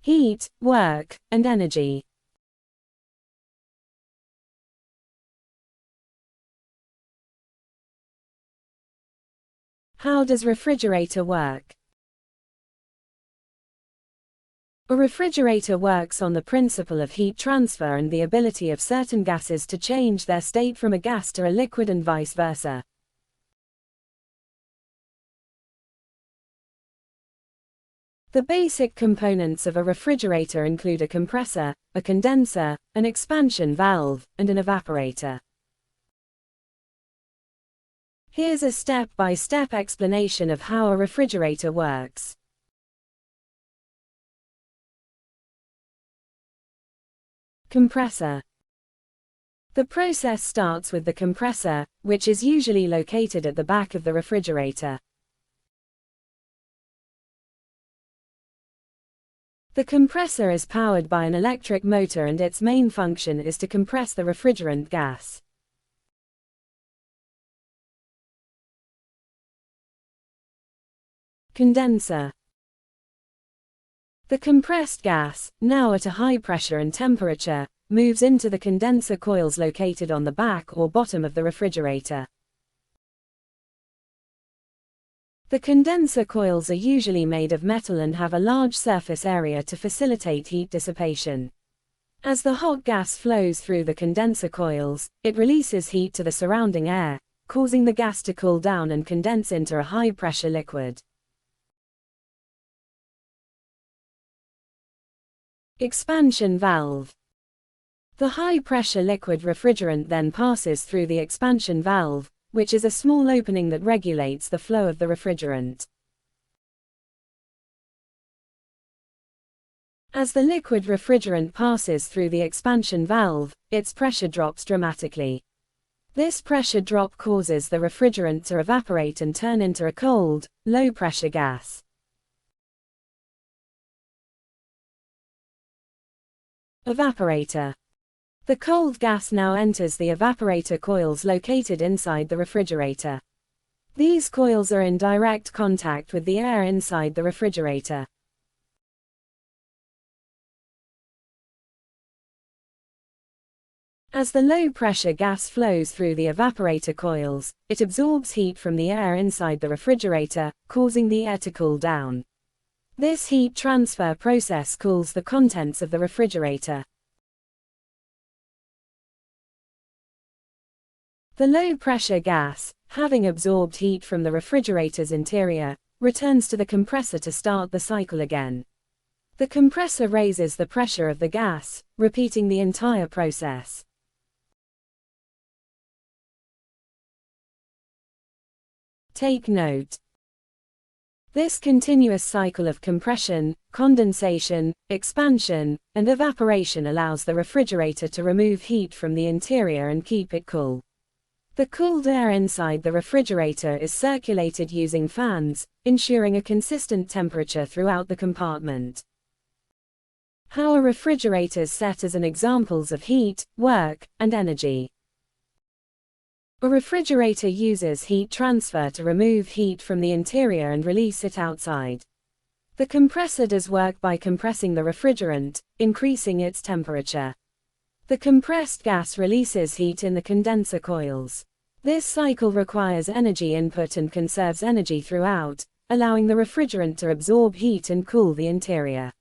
Heat, work, and energy. How does refrigerator work? A refrigerator works on the principle of heat transfer and the ability of certain gases to change their state from a gas to a liquid and vice versa. The basic components of a refrigerator include a compressor, a condenser, an expansion valve, and an evaporator. Here's a step-by-step explanation of how a refrigerator works. Compressor. The process starts with the compressor, which is usually located at the back of the refrigerator. The compressor is powered by an electric motor and its main function is to compress the refrigerant gas. Condenser. The compressed gas, now at a high pressure and temperature, moves into the condenser coils located on the back or bottom of the refrigerator. The condenser coils are usually made of metal and have a large surface area to facilitate heat dissipation. As the hot gas flows through the condenser coils, it releases heat to the surrounding air, causing the gas to cool down and condense into a high-pressure liquid. Expansion valve. The high-pressure liquid refrigerant then passes through the expansion valve, which is a small opening that regulates the flow of the refrigerant. As the liquid refrigerant passes through the expansion valve, its pressure drops dramatically. This pressure drop causes the refrigerant to evaporate and turn into a cold, low-pressure gas. Evaporator. The cold gas now enters the evaporator coils located inside the refrigerator. These coils are in direct contact with the air inside the refrigerator. As the low-pressure gas flows through the evaporator coils, it absorbs heat from the air inside the refrigerator, causing the air to cool down. This heat transfer process cools the contents of the refrigerator. The low-pressure gas, having absorbed heat from the refrigerator's interior, returns to the compressor to start the cycle again. The compressor raises the pressure of the gas, repeating the entire process. Take note. This continuous cycle of compression, condensation, expansion, and evaporation allows the refrigerator to remove heat from the interior and keep it cool. The cooled air inside the refrigerator is circulated using fans, ensuring a consistent temperature throughout the compartment. How are refrigerators set as an examples of heat, work, and energy? A refrigerator uses heat transfer to remove heat from the interior and release it outside. The compressor does work by compressing the refrigerant, increasing its temperature. The compressed gas releases heat in the condenser coils. This cycle requires energy input and conserves energy throughout, allowing the refrigerant to absorb heat and cool the interior.